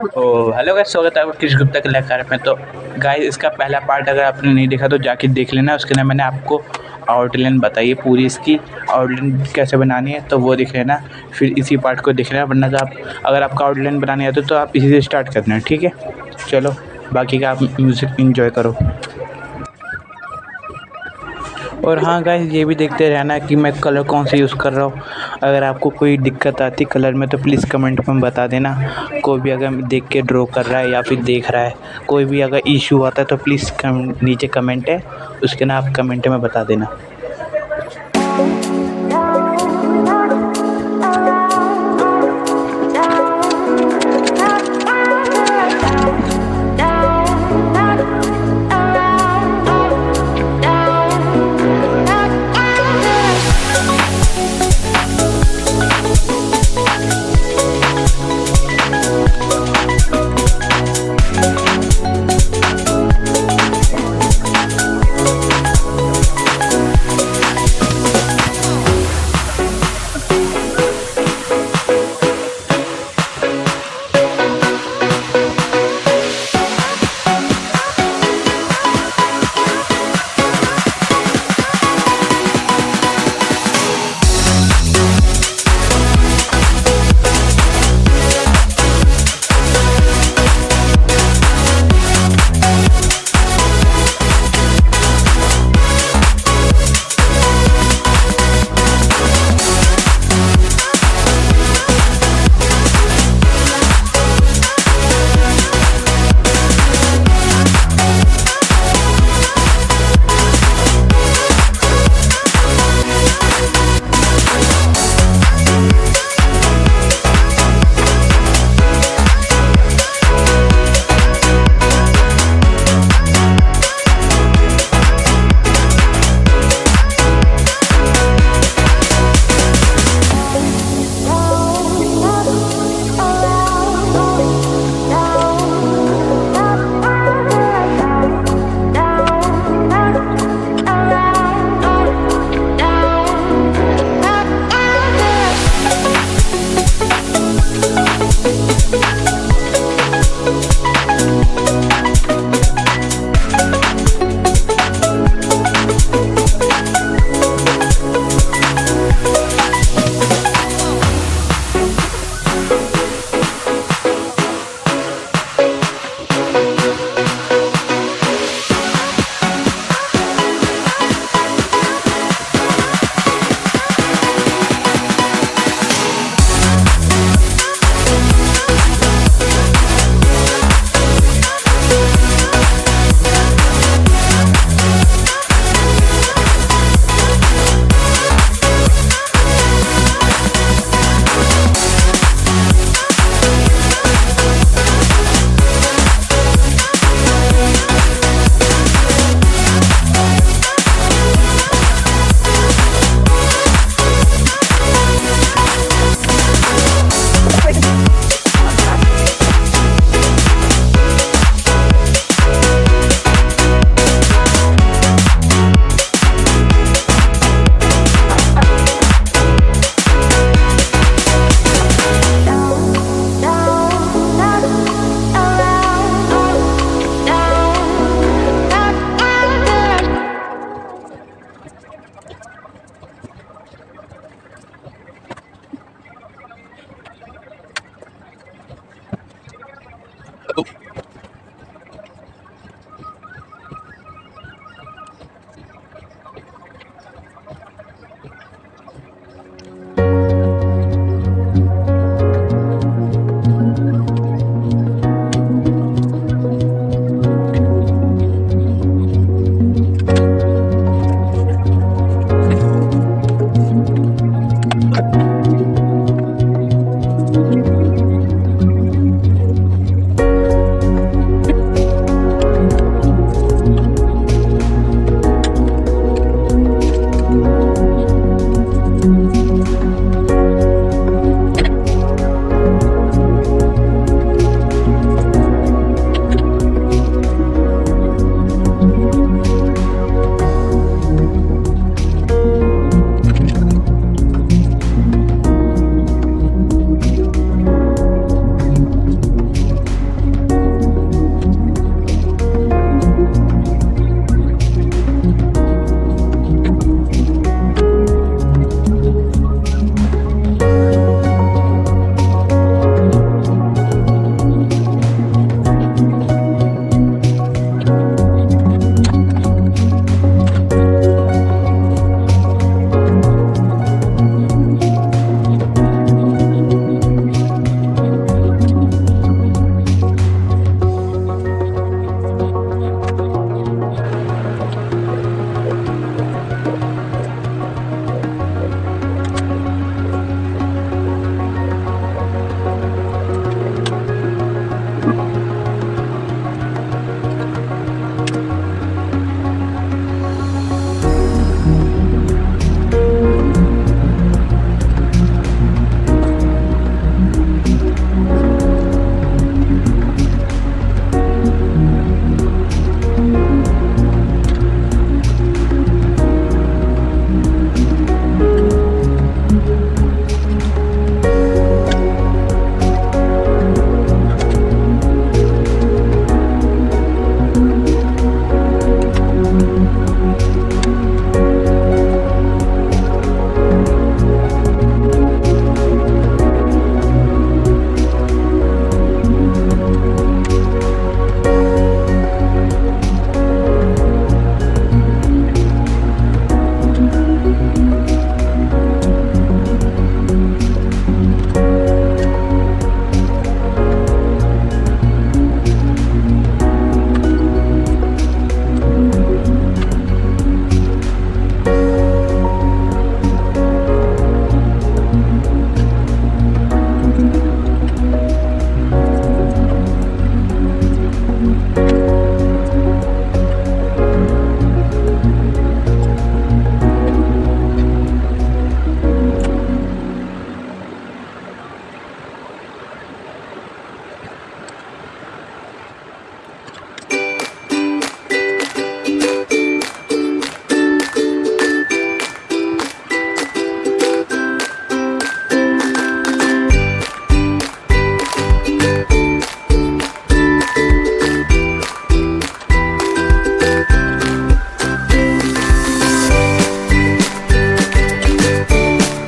तो hello guys, स्वागत है आपका कृषि गुप्ता के लेकर में। तो गाइस, इसका पहला पार्ट अगर आपने नहीं देखा तो जाके देख लेना। उसके अंदर मैंने आपको आउटलाइन बताई है पूरी, इसकी आउटलाइन कैसे बनानी है तो वो देख लेना। फिर इसी पार्ट को देख लेना, वरना तो आप अगर आपका आउटलाइन बनानी आती है तो आप इसी से स्टार्ट करना। ठीक है, चलो बाकी का आप म्यूज़िक इंजॉय करो। और हाँ गाइस, ये भी देखते रहना कि मैं कलर कौन सा यूज़ कर रहा हूँ। अगर आपको कोई दिक्कत आती कलर में तो प्लीज़ कमेंट में बता देना। कोई भी अगर देख के ड्रॉ कर रहा है या फिर देख रहा है, कोई भी अगर इशू आता है तो प्लीज़ नीचे कमेंट है, उसके ना आप कमेंट में बता देना।